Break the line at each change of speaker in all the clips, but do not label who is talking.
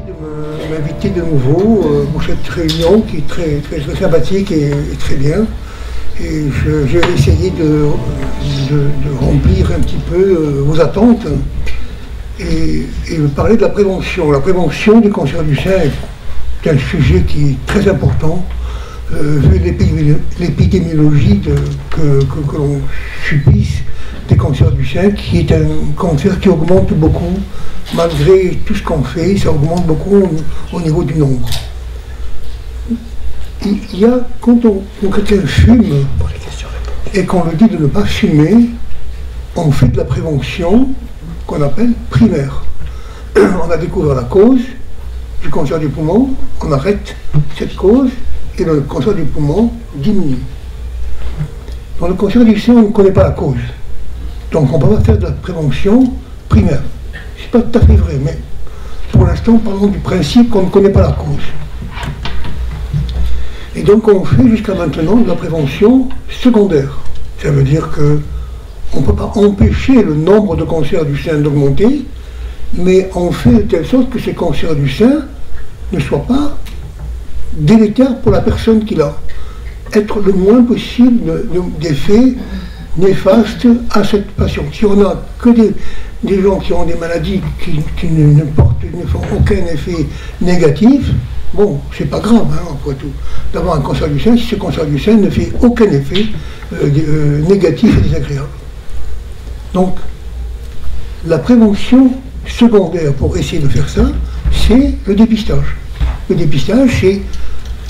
de m'inviter de nouveau pour cette réunion qui est très sympathique et très bien. Et je vais essayer de remplir un petit peu vos attentes et parler de la prévention. La prévention du cancer du sein est un sujet qui est très important vu l'épidémiologie que l'on subisse des cancers du sein, qui est un cancer qui augmente beaucoup. Malgré tout ce qu'on fait, ça augmente beaucoup au niveau du nombre. Il y a, quand quelqu'un fume et qu'on lui dit de ne pas fumer, on fait de la prévention qu'on appelle primaire. On a découvert la cause du cancer du poumon, on arrête cette cause et le cancer du poumon diminue. Dans le cancer du sein, on ne connaît pas la cause. Donc on ne peut pas faire de la prévention primaire. C'est pas tout à fait vrai, mais pour l'instant, parlons du principe qu'on ne connaît pas la cause. Et donc on fait jusqu'à maintenant de la prévention secondaire. Ça veut dire qu'on ne peut pas empêcher le nombre de cancers du sein d'augmenter, mais on fait de telle sorte que ces cancers du sein ne soient pas délétères pour la personne qui l'a. Être le moins possible d'effets néfastes à cette patient. Si on n'a que des gens qui ont des maladies qui ne font aucun effet négatif, bon, c'est pas grave, hein, après tout, d'avoir un cancer du sein, si ce cancer du sein ne fait aucun effet négatif et désagréable. Donc, la prévention secondaire pour essayer de faire ça, c'est le dépistage. Le dépistage, c'est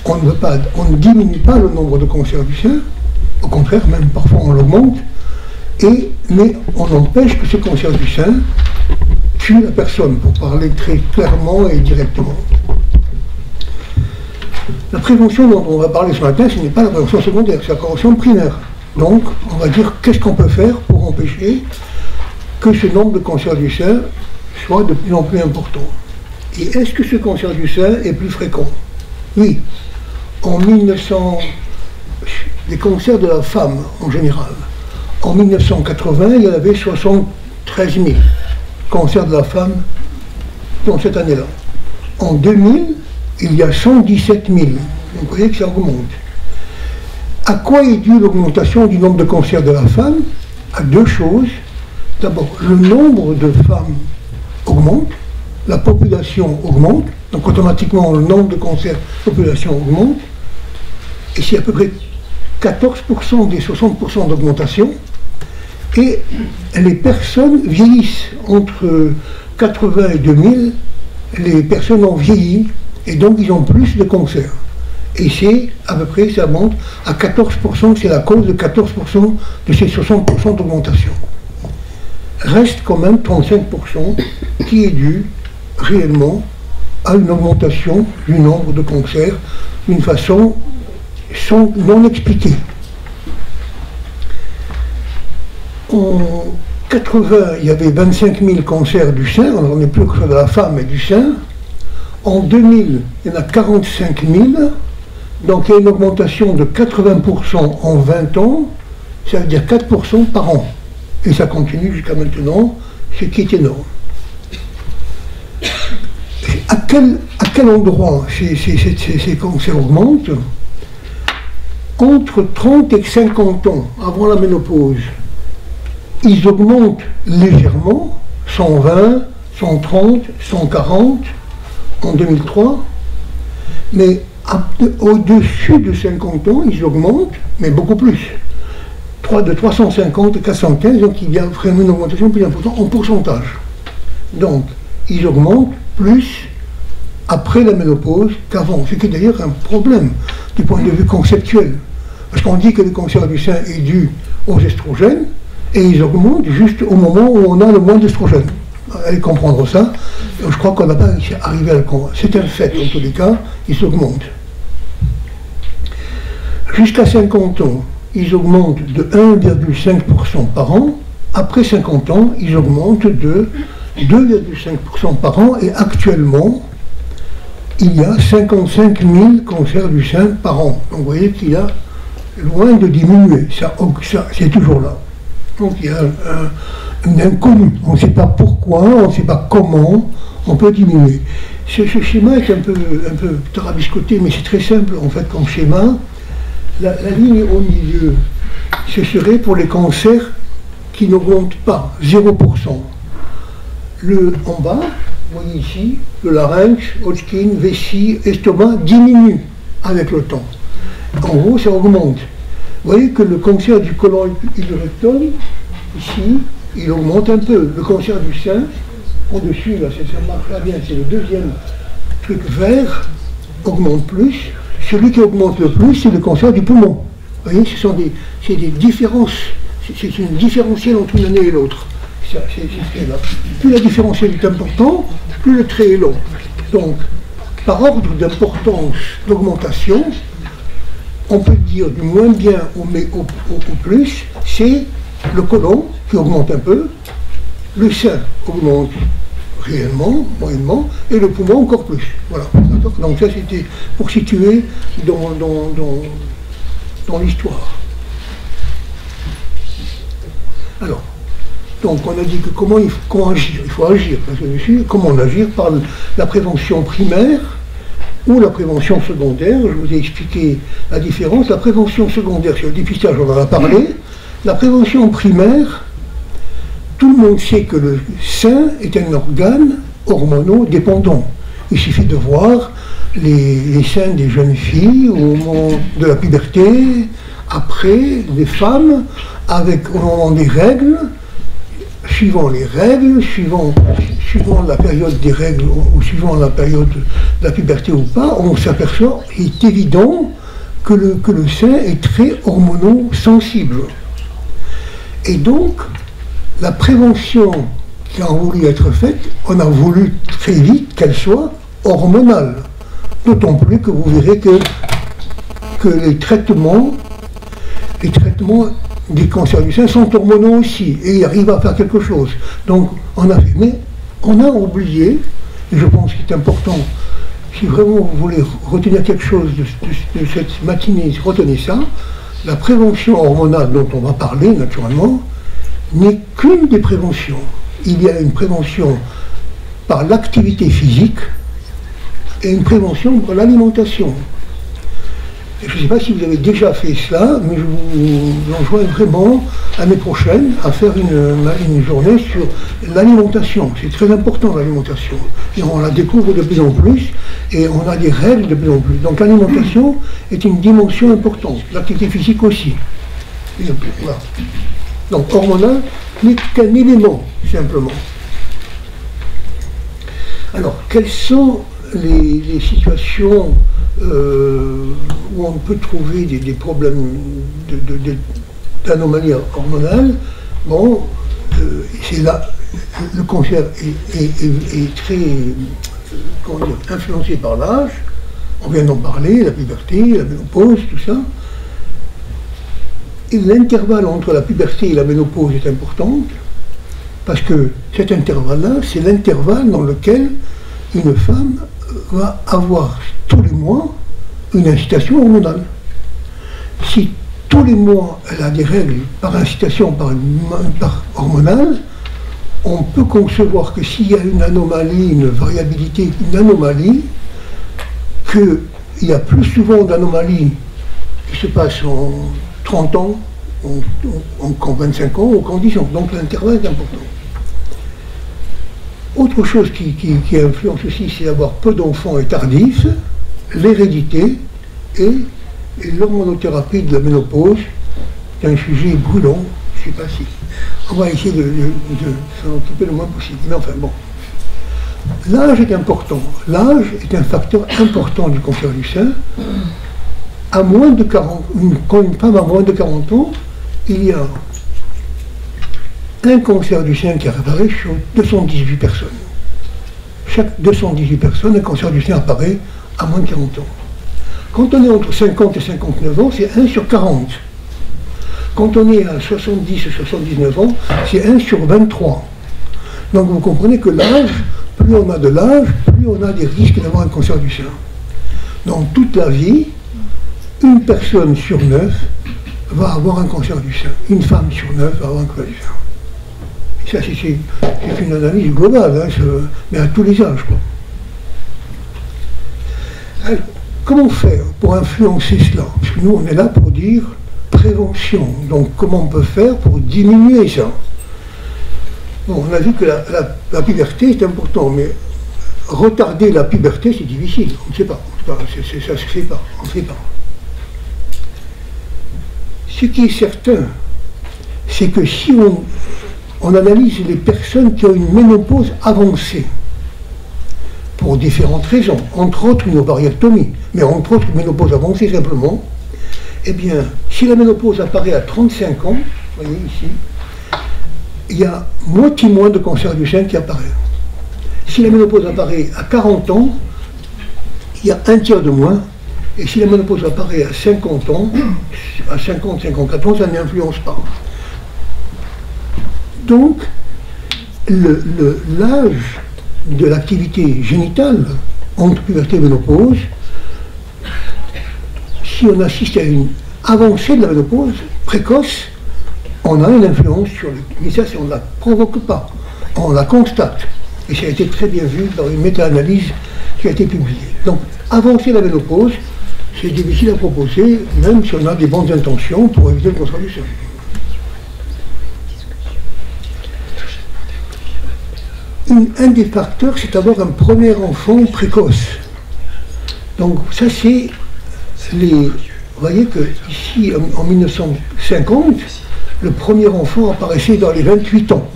on ne diminue pas le nombre de cancers du sein, au contraire, même parfois on l'augmente, mais on empêche que ce cancer du sein tue la personne, pour parler très clairement et directement. La prévention dont on va parler ce matin, ce n'est pas la prévention secondaire, c'est la prévention primaire. Donc, on va dire qu'est-ce qu'on peut faire pour empêcher que ce nombre de cancers du sein soit de plus en plus important. Et est-ce que ce cancer du sein est plus fréquent? Oui. En 1900, les cancers de la femme en général. En 1980, il y en avait 73 000 cancers de la femme dans cette année-là. En 2000, il y a 117 000. Donc vous voyez que ça augmente. À quoi est due l'augmentation du nombre de cancers de la femme? À deux choses. D'abord, le nombre de femmes augmente, la population augmente, donc automatiquement le nombre de cancers de la population augmente, et c'est à peu près 14% des 60% d'augmentation, et les personnes vieillissent. Entre 80 et 2000, les personnes ont vieilli, et donc ils ont plus de cancers. Et c'est à peu près, ça monte à 14%, c'est la cause de 14% de ces 60% d'augmentation. Reste quand même 35% qui est dû réellement à une augmentation du nombre de cancers d'une façon non expliquée. En 80, il y avait 25 000 cancers du sein, on n'en est plus que de la femme et du sein. En 2000, il y en a 45 000, donc il y a une augmentation de 80% en 20 ans, ça veut dire 4% par an. Et ça continue jusqu'à maintenant, ce qui est énorme. À quel endroit ces cancers augmentent? Entre 30 et 50 ans, avant la ménopause, ils augmentent légèrement, 120, 130, 140 en 2003, mais au-dessus de 50 ans, ils augmentent, mais beaucoup plus. De 350 à 415, donc il y a vraiment une augmentation plus importante en pourcentage. Donc, ils augmentent plus après la ménopause qu'avant, ce qui est d'ailleurs un problème du point de vue conceptuel. Parce qu'on dit que le cancer du sein est dû aux estrogènes, et ils augmentent juste au moment où on a le moins d'estrogènes. Allez comprendre ça, je crois qu'on n'a pas arrivé à le comprendre. C'est un fait, en tous les cas, ils augmentent. Jusqu'à 50 ans, ils augmentent de 1,5% par an. Après 50 ans, ils augmentent de 2,5% par an. Et actuellement, il y a 55 000 cancers du sein par an. Donc vous voyez qu'il y a loin de diminuer. Ça c'est toujours là. Donc il y a un inconnu. On ne sait pas pourquoi, on ne sait pas comment, on peut diminuer. Ce schéma est un peu tarabiscoté, mais c'est très simple en fait comme schéma. La ligne au milieu, ce serait pour les cancers qui n'augmentent pas, 0%. En bas, vous voyez ici, le larynx, Hodgkin, vessie, estomac diminue avec le temps. En haut, ça augmente. Vous voyez que le cancer du côlon et du rectum, ici, il augmente un peu. Le cancer du sein, au-dessus, là, ça marche là bien, c'est le deuxième truc vert, augmente plus. Celui qui augmente le plus, c'est le cancer du poumon. Vous voyez, c'est des différences, c'est une différentielle entre une année et l'autre. Plus la différentielle est importante, plus le trait est long. Donc, par ordre d'importance d'augmentation, on peut dire du moins bien au plus, c'est le côlon qui augmente un peu, le sein augmente réellement, moyennement, et le poumon encore plus. Voilà. Donc ça c'était pour situer dans l'histoire. Alors, donc on a dit que comment agir? Il faut agir, parce que dessus, comment agir par la prévention primaire ou la prévention secondaire. Je vous ai expliqué la différence. La prévention secondaire, c'est le dépistage, on en a parlé. La prévention primaire, tout le monde sait que le sein est un organe hormonodépendant. Il suffit de voir les seins des jeunes filles au moment de la puberté, après, des femmes, au moment des règles, suivant les règles, suivant la période des règles ou suivant la période de la puberté ou pas, on s'aperçoit, il est évident que le sein est très hormonosensible. Et donc, la prévention qui a voulu être faite, on a voulu très vite qu'elle soit hormonale. D'autant plus que vous verrez que les traitements des cancers du sein sont hormonaux aussi, et ils arrivent à faire quelque chose. Donc, on a fait, mais on a oublié, et je pense qu'il est important, si vraiment vous voulez retenir quelque chose de cette matinée, retenez ça, la prévention hormonale dont on va parler naturellement, n'est qu'une des préventions. Il y a une prévention par l'activité physique et une prévention par l'alimentation. Je ne sais pas si vous avez déjà fait cela, mais je vous enjoins vraiment l'année prochaine à faire une journée sur l'alimentation. C'est très important l'alimentation. Et on la découvre de plus en plus et on a des règles de plus en plus. Donc l'alimentation est une dimension importante. L'activité physique aussi. Voilà. Donc hormonal n'est qu'un élément, simplement. Alors, quelles sont les situations où on peut trouver des problèmes d'anomalie hormonale? Bon, c'est là, le cancer est très influencé par l'âge. On vient d'en parler, la puberté, la ménopause, tout ça. Et l'intervalle entre la puberté et la ménopause est important, parce que cet intervalle-là, c'est l'intervalle dans lequel une femme va avoir tous les mois une incitation hormonale. Si tous les mois elle a des règles par incitation, par hormonale, on peut concevoir que s'il y a une anomalie, une variabilité, une anomalie, qu'il y a plus souvent d'anomalies qui se passent en 30 ans, en 25 ans ou qu'en 10 ans. Donc l'intervalle est important. Autre chose qui influence aussi, c'est d'avoir peu d'enfants et tardifs, l'hérédité et l'hormonothérapie de la ménopause. C'est un sujet brûlant, je ne sais pas si. On va essayer de s'en occuper le moins possible. Mais enfin bon. L'âge est important. L'âge est un facteur important du cancer du sein. À moins de 40, quand une femme a moins de 40 ans, il y a un cancer du sein qui apparaît sur 218 personnes. Chaque 218 personnes, un cancer du sein apparaît à moins de 40 ans. Quand on est entre 50 et 59 ans, c'est 1 sur 40. Quand on est à 70 et 79 ans, c'est 1 sur 23. Donc vous comprenez que l'âge, plus on a de l'âge, plus on a des risques d'avoir un cancer du sein. Donc toute la vie, une personne sur 9 va avoir un cancer du sein. Une femme sur 9 va avoir un cancer du sein. Ça, c'est une analyse globale, hein, mais à tous les âges, quoi. Alors, comment faire pour influencer cela? Parce que nous, on est là pour dire prévention. Donc, comment on peut faire pour diminuer ça? Bon, on a vu que la puberté est importante, mais retarder la puberté, c'est difficile. On ne sait pas. Ça ne se fait pas. On ne sait pas. Ce qui est certain, c'est que si on analyse les personnes qui ont une ménopause avancée, pour différentes raisons, entre autres une ovariectomie, mais entre autres une ménopause avancée simplement, eh bien, si la ménopause apparaît à 35 ans, vous voyez ici, il y a moitié moins de cancer du sein qui apparaît. Si la ménopause apparaît à 40 ans, il y a un tiers de moins. Et si la ménopause apparaît à 50 ans, à 50, 54 ans, ça n'influence pas. Donc, l'âge de l'activité génitale entre puberté et ménopause, si on assiste à une avancée de la ménopause précoce, on a une influence sur le... Mais ça, on ne la provoque pas, on la constate. Et ça a été très bien vu dans une méta-analyse qui a été publiée. Donc, avancer la ménopause, c'est difficile à proposer, même si on a des bonnes intentions pour éviter le cancer du sein. Un des facteurs, c'est d'avoir un premier enfant précoce. Donc ça, c'est les... Vous voyez que ici, en 1950, le premier enfant apparaissait dans les 28 ans.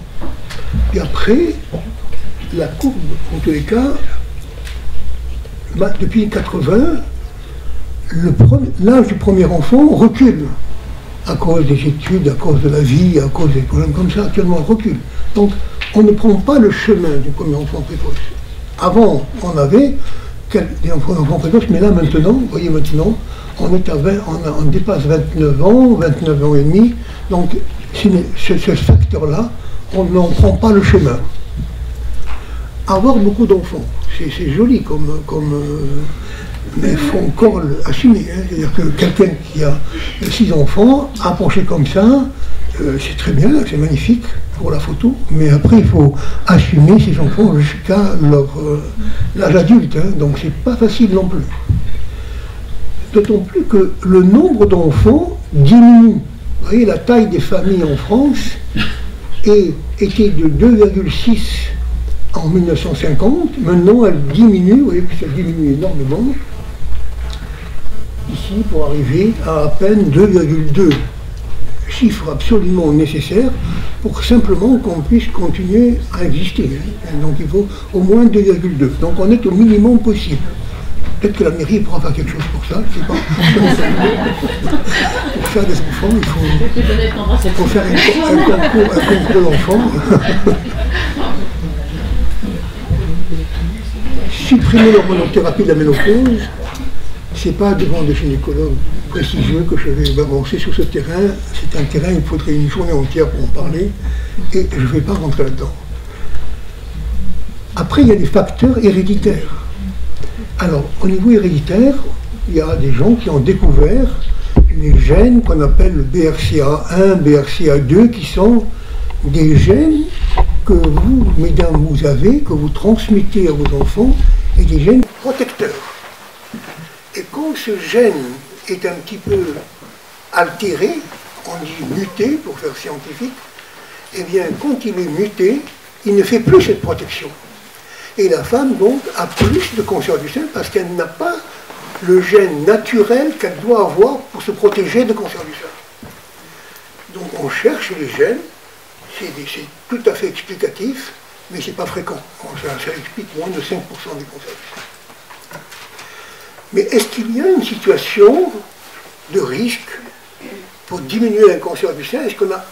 Et après, la courbe, en tous les cas, depuis 80, l'âge du premier enfant recule. À cause des études, à cause de la vie, à cause des problèmes comme ça, actuellement, on recule. Donc, on ne prend pas le chemin du premier enfant précoce. Avant, on avait des enfants précoces, mais là, maintenant, vous voyez, maintenant, on est à 20, on dépasse 29 ans et demi. Donc, ce facteur-là, on n'en prend pas le chemin. Avoir beaucoup d'enfants, c'est joli mais il faut encore l'assumer. Hein. C'est-à-dire que quelqu'un qui a 6 enfants, approché comme ça, c'est très bien, c'est magnifique pour la photo, mais après il faut assumer ces enfants jusqu'à l'âge adulte, hein. Donc c'est pas facile non plus. D'autant plus que le nombre d'enfants diminue. Vous voyez, la taille des familles en France était de 2,6 en 1950, maintenant elle diminue, vous voyez que ça diminue énormément, ici pour arriver à peine 2,2, chiffre absolument nécessaire pour simplement qu'on puisse continuer à exister. Donc il faut au moins 2,2, donc on est au minimum possible. Peut-être que la mairie pourra faire quelque chose pour ça, je ne sais pas. Pour faire des enfants, il faut faire un concours d'enfants. Supprimer l'hormonothérapie de la ménopause, ce n'est pas devant des gynécologues prestigieux que je vais avancer sur ce terrain. C'est un terrain, il faudrait une journée entière pour en parler, et je ne vais pas rentrer là-dedans. Après, il y a des facteurs héréditaires. Alors, au niveau héréditaire, il y a des gens qui ont découvert les gènes qu'on appelle le BRCA1, BRCA2, qui sont des gènes que vous, mesdames, vous avez, que vous transmettez à vos enfants, et des gènes protecteurs. Et quand ce gène est un petit peu altéré, on dit muté pour faire scientifique, eh bien, quand il est muté, il ne fait plus cette protection. Et la femme, donc, a plus de cancer du sein parce qu'elle n'a pas le gène naturel qu'elle doit avoir pour se protéger de cancer du sein. Donc, on cherche les gènes. C'est tout à fait explicatif, mais c'est pas fréquent. Ça explique moins de 5% des cancers du sein. Mais est-ce qu'il y a une situation de risque pour diminuer un cancer du sein? Est-ce qu'on a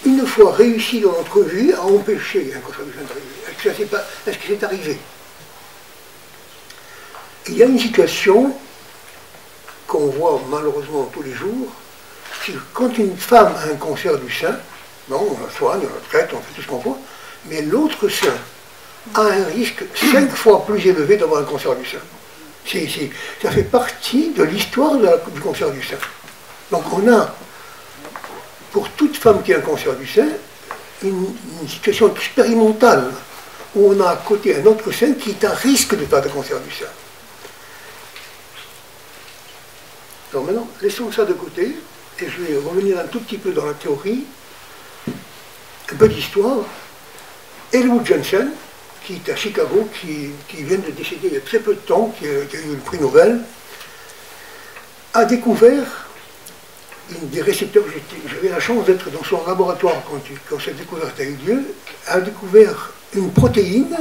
une fois réussi dans notre vie à empêcher un cancer du sein d'arriver? Est-ce que c'est arrivé? Il y a une situation qu'on voit malheureusement tous les jours, c'est que quand une femme a un cancer du sein, non, on la soigne, on la traite, on fait tout ce qu'on voit, mais l'autre sein a un risque 5 fois plus élevé d'avoir un cancer du sein. Ça fait partie de l'histoire du cancer du sein. Donc on a, pour toute femme qui a un cancer du sein, une situation expérimentale où on a à côté un autre sein qui est à risque de perte de cancer du sein. Donc maintenant, laissons ça de côté, et je vais revenir un tout petit peu dans la théorie, un peu d'histoire. Elwood Johnson, qui est à Chicago, qui vient de décéder il y a très peu de temps, qui a eu le prix Nobel, a découvert des récepteurs. J'avais la chance d'être dans son laboratoire quand cette découverte a eu lieu, a découvert une protéine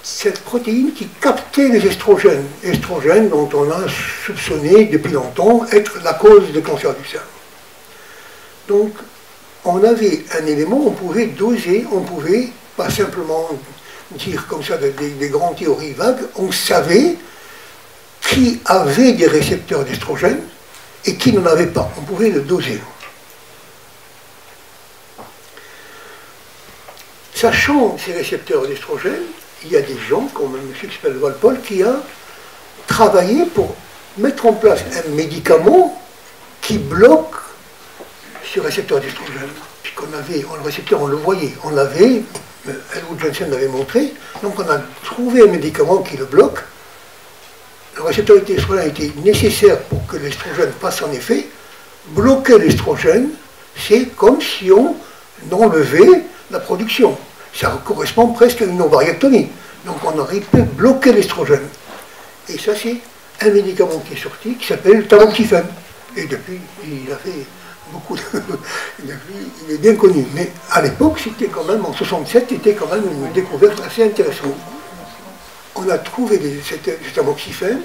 cette protéine qui captait les estrogènes dont on a soupçonné depuis longtemps être la cause des cancers du sein. Donc, on avait un élément, on pouvait doser, on pouvait pas simplement dire comme ça des grandes théories vagues, on savait qui avait des récepteurs d'estrogènes et qui n'en avait pas. On pouvait le doser. Sachant ces récepteurs d'estrogènes, il y a des gens, comme un monsieur qui s'appelle Walpole, qui a travaillé pour mettre en place un médicament qui bloque ce récepteur d'estrogène. Puisqu'on avait, le récepteur, on le voyait, on l'avait, Elwood Johnson l'avait montré, donc on a trouvé un médicament qui le bloque. Le récepteur d'estrogène était nécessaire pour que l'estrogène fasse son effet. Bloquer l'estrogène, c'est comme si on enlevait la production. Ça correspond presque à une ovariectomie. Donc on aurait pu bloquer l'estrogène. Et ça, c'est un médicament qui est sorti, qui s'appelle tamoxifène. Et depuis, il a fait beaucoup de... il est bien connu. Mais à l'époque, c'était quand même, en 67, c'était quand même une découverte assez intéressante. On a trouvé ce tamoxifène,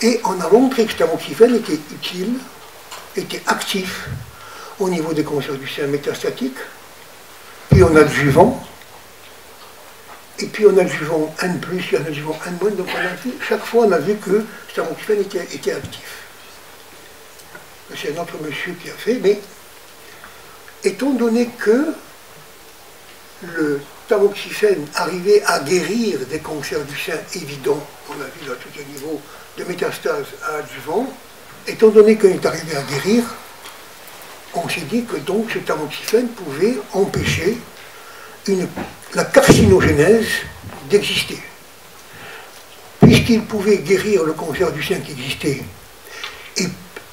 et on a montré que ce tamoxifène était utile, était actif au niveau des cancers du sein métastatiques, puis on a adjuvant, et puis on a adjuvant N+, et un adjuvant N-, donc chaque fois on a vu que ce tamoxifène était actif. C'est un autre monsieur qui a fait, mais étant donné que le tamoxifène arrivait à guérir des cancers du sein évidents, on a vu là tous les niveaux de métastase à adjuvant, étant donné qu'il est arrivé à guérir, on s'est dit que donc ce tamoxifène pouvait empêcher la carcinogénèse d'exister. Puisqu'il pouvait guérir le cancer du sein qui existait,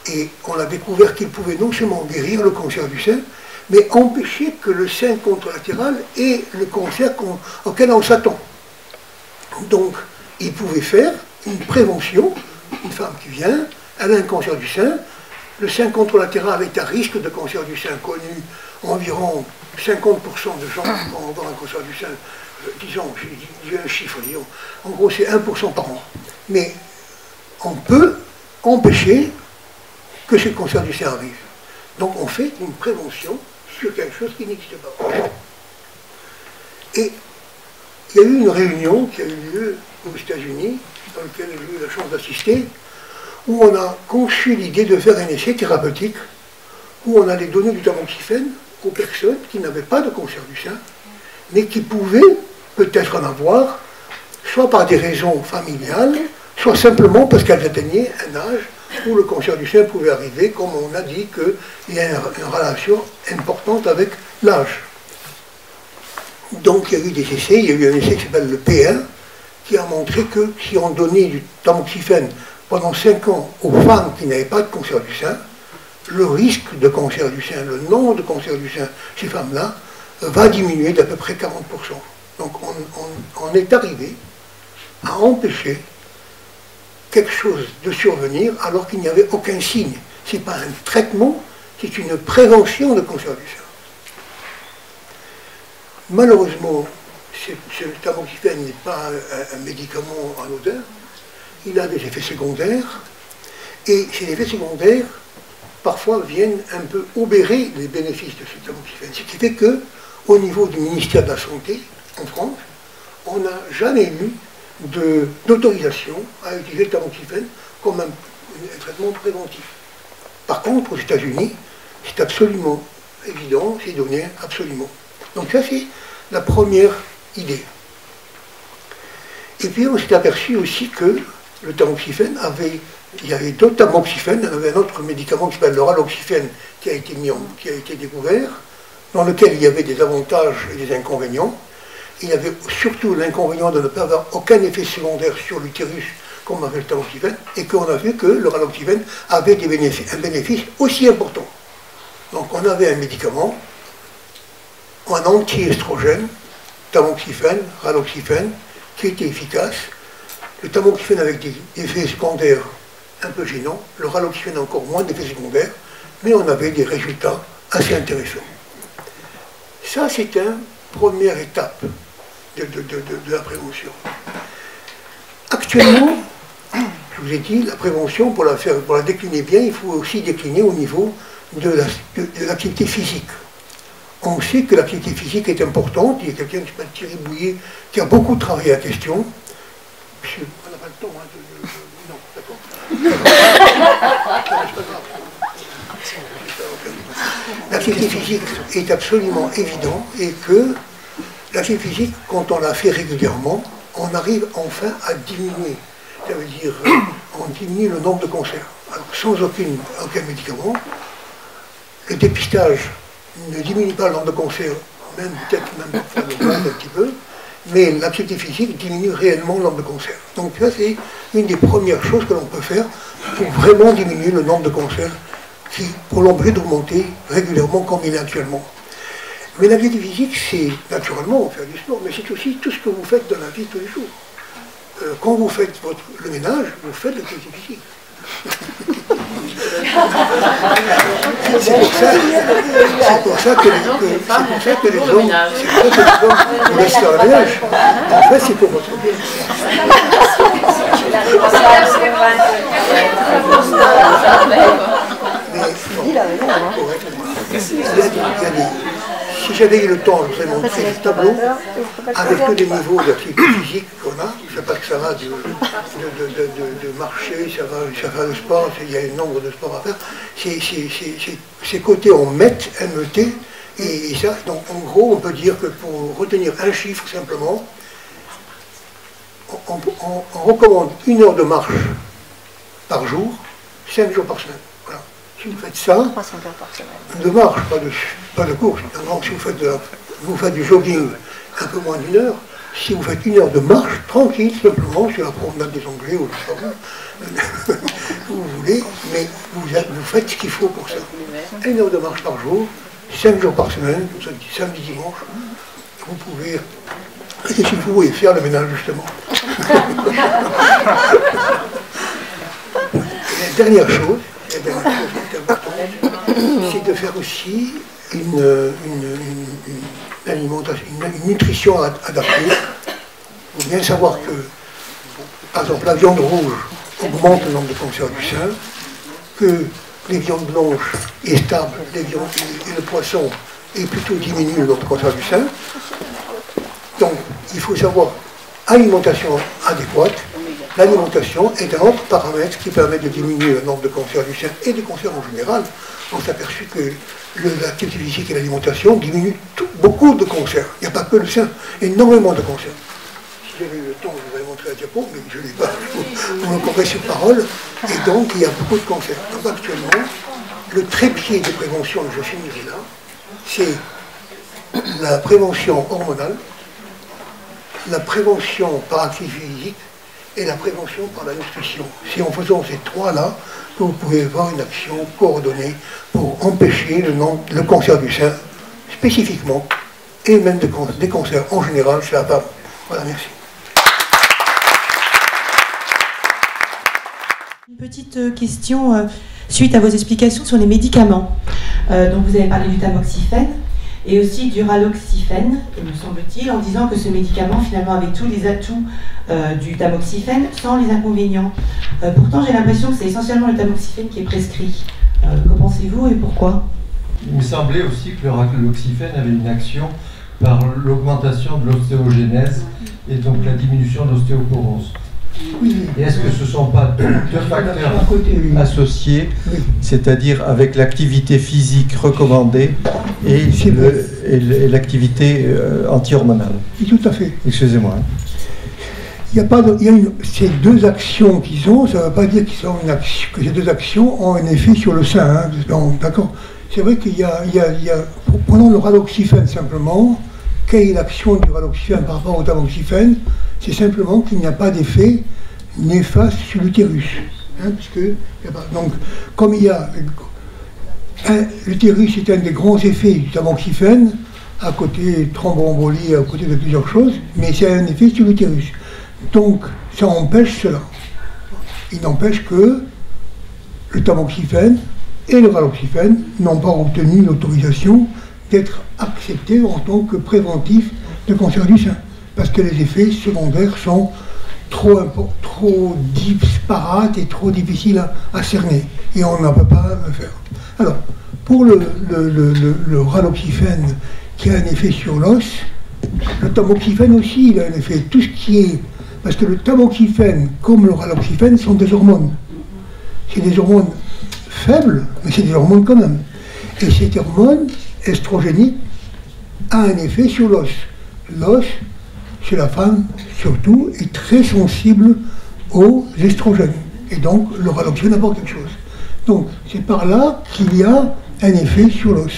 et on a découvert qu'il pouvait non seulement guérir le cancer du sein, mais empêcher que le sein contralatéral ait le cancer auquel on s'attend. Donc, il pouvait faire une prévention. Une femme qui vient, elle a un cancer du sein, le sein contralatéral est à risque de cancer du sein connu, environ 50% de gens qui vont avoir un cancer du sein, disons, j'ai un chiffre, disons, en gros c'est 1% par an. Mais on peut empêcher que ce cancer du sein arrive. Donc on fait une prévention sur quelque chose qui n'existe pas. Et il y a eu une réunion qui a eu lieu aux États-Unis, dans laquelle j'ai eu la chance d'assister, où on a conçu l'idée de faire un essai thérapeutique, où on allait donner du tamoxifène aux personnes qui n'avaient pas de cancer du sein, mais qui pouvaient peut-être en avoir, soit par des raisons familiales, soit simplement parce qu'elles atteignaient un âge où le cancer du sein pouvait arriver, comme on a dit qu'il y a une relation importante avec l'âge. Donc il y a eu des essais, il y a eu un essai qui s'appelle le P1, qui a montré que si on donnait du tamoxifène pendant 5 ans aux femmes qui n'avaient pas de cancer du sein, le risque de cancer du sein, le nombre de cancers du sein chez ces femmes-là, va diminuer d'à peu près 40%. Donc on est arrivé à empêcher quelque chose de survenir alors qu'il n'y avait aucun signe. Ce n'est pas un traitement, c'est une prévention de cancer du sein. Malheureusement, ce tamoxifène n'est pas un médicament anodin, il a des effets secondaires, et ces effets secondaires, parfois, viennent un peu obérer les bénéfices de ce tamoxifène. Ce qui fait qu'au niveau du ministère de la Santé, en France, on n'a jamais eu d'autorisation à utiliser le tamoxifène comme un traitement préventif. Par contre, aux États-Unis, c'est absolument évident, c'est donné absolument. Donc ça, c'est la première idée. Et puis, on s'est aperçu aussi que le tamoxifène il y avait d'autres tamoxifènes, il y avait un autre médicament qui s'appelle le raloxifène qui a été découvert, dans lequel il y avait des avantages et des inconvénients. Il y avait surtout l'inconvénient de ne pas avoir aucun effet secondaire sur l'utérus, comme avait le tamoxifène, et qu'on a vu que le raloxifène avait un bénéfice aussi important. Donc on avait un médicament, un anti-estrogène, tamoxifène, raloxifène, qui était efficace. Le tamoxifène avec des effets secondaires un peu gênants, le raloxifène encore moins d'effets secondaires, mais on avait des résultats assez intéressants. Ça, c'est une première étape de la prévention. Actuellement, je vous ai dit, la prévention, pour la décliner bien, il faut aussi décliner au niveau de l'activité physique. On sait que l'activité physique est importante. Il y a quelqu'un qui s'appelle Thierry Bouillet qui a beaucoup travaillé la question. Monsieur, on n'a pas le temps, hein, non, d'accord. L'activité physique est absolument évident et que l'activité physique, quand on la fait régulièrement, on arrive enfin à diminuer. Ça veut dire, on diminue le nombre de cancers. Alors, sans aucun médicament, le dépistage ne diminue pas le nombre de cancers, peut-être même parfois un petit peu, mais l'activité physique diminue réellement le nombre de cancers. Donc ça, c'est une des premières choses que l'on peut faire pour vraiment diminuer le nombre de cancers qui, pour l'objet d'augmenter régulièrement comme il est actuellement. Mais l'activité physique, c'est naturellement faire du sport, mais c'est aussi tout ce que vous faites dans la vie de tous les jours. Quand vous faites le ménage, vous faites l'activité physique. C'est pour ça que les hommes vous laissent faire le ménage. En fait, c'est pour votre bien. Si j'avais eu le temps, je vous ai montré le tableau avec tous les niveaux d'activité physique qu'on a. Je ne sais pas que ça va de marcher, ça va le sport, il y a un nombre de sports à faire. C'est coté en MET, MET, et ça, donc en gros, on peut dire que pour retenir un chiffre simplement, on recommande 1 heure de marche par jour, 5 jours par semaine. Voilà. Si vous faites ça, de marche, pas de course. Donc, si vous faites du jogging un peu moins d'1 heure, si vous faites 1 heure de marche, tranquille, simplement, sur la promenade des Anglais ou je sais pas où vous voulez, mais vous faites ce qu'il faut pour ça. 1 heure de marche par jour, 5 jours par semaine, samedi, dimanche, vous pouvez rester chez vous et faire le ménage, justement. La dernière chose qui est importante, c'est de faire aussi une alimentation, une nutrition adaptée. Il faut bien savoir que, par exemple, la viande rouge augmente le nombre de cancers du sein, que les viandes blanches est stable, et le poisson est plutôt diminue le nombre de cancers du sein. Donc, il faut savoir alimentation adéquate. L'alimentation est un autre paramètre qui permet de diminuer le nombre de cancers du sein et des cancers en général. On s'est aperçu que l'activité physique et l'alimentation diminuent beaucoup de cancers. Il n'y a pas que le sein, énormément de cancers. Si j'avais eu le temps, je vous aurais montré la diapo, mais je ne l'ai pas. Vous me comprez sur parole. Et donc, il y a beaucoup de cancers. Donc, actuellement, le trépied de prévention, je finirai là, c'est la prévention hormonale, la prévention par activité physique, et la prévention par la nutrition. C'est en faisant ces trois-là que vous pouvez avoir une action coordonnée pour empêcher le cancer du sein spécifiquement et même des cancers en général chez la femme. Voilà, merci.
Une petite question suite à vos explications sur les médicaments. Donc vous avez parlé du tamoxifène et aussi du raloxifène, me semble-t-il, en disant que ce médicament finalement avait tous les atouts du tamoxifène sans les inconvénients. Pourtant, j'ai l'impression que c'est essentiellement le tamoxifène qui est prescrit. Qu'en pensez-vous et pourquoi?
Il me semblait aussi que le raloxifène avait une action par l'augmentation de l'ostéogénèse et donc la diminution de l'ostéoporose.
Oui.
Et est-ce que ce ne sont pas deux facteurs associés, c'est-à-dire avec l'activité physique recommandée et l'activité anti-hormonale?
Oui, tout à fait.
Excusez-moi.
ces deux actions qu'ils ont, ça ne veut pas dire que ces deux actions ont un effet sur le sein. Hein, d'accord. C'est vrai qu'il y a, prenons le raloxifène simplement. Quelle est l'action du raloxifène par rapport au tamoxifène? C'est simplement qu'il n'y a pas d'effet néfaste sur l'utérus. Hein, donc, comme l'utérus est un des grands effets du tamoxifène, à côté de thromboembolie, à côté de plusieurs choses, mais c'est un effet sur l'utérus. Donc, ça empêche cela. Il n'empêche que le tamoxifène et le raloxifène n'ont pas obtenu l'autorisation d'être acceptés en tant que préventif de cancer du sein, parce que les effets secondaires sont trop disparates et trop difficiles à cerner, et on n'en peut pas le faire. Alors, pour le raloxifène qui a un effet sur l'os, le tamoxifène aussi, il a un effet. Tout ce qui est... Parce que le tamoxifène, comme le raloxifène, sont des hormones. C'est des hormones faibles, mais c'est des hormones quand même. Et cette hormone estrogénique a un effet sur l'os. L'os, chez la femme surtout, est très sensible aux estrogènes. Et donc, le raloxifène apporte quelque chose. Donc, c'est par là qu'il y a un effet sur l'os.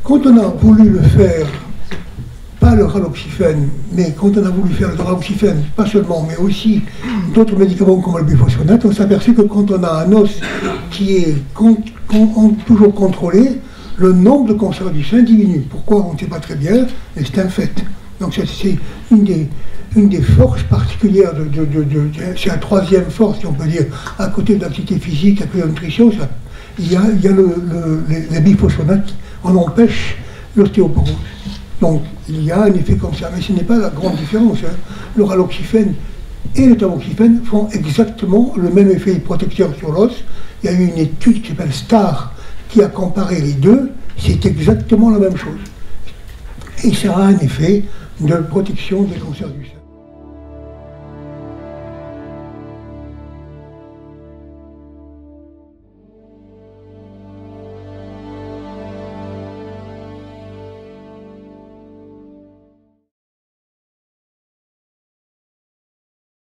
Quand on a voulu le faire, pas le raloxifène, mais quand on a voulu faire le raloxifène, pas seulement, mais aussi d'autres médicaments comme le biphosphonate, on s'est aperçu que quand on a un os qui est toujours contrôlé, le nombre de cancers du sein diminue. Pourquoi, on ne sait pas très bien, mais c'est un fait. Donc c'est une des forces particulières, c'est la troisième force, si on peut dire, à côté de l'activité physique, à côté de la nutrition, il y a les biphosphonates, on empêche l'ostéoporose. Donc il y a un effet comme ça, mais ce n'est pas la grande différence. Hein. Le raloxifène et le tamoxifène font exactement le même effet protecteur sur l'os. Il y a eu une étude qui s'appelle STAR qui a comparé les deux, c'est exactement la même chose. Et ça a un effet de protection des cancers du sein.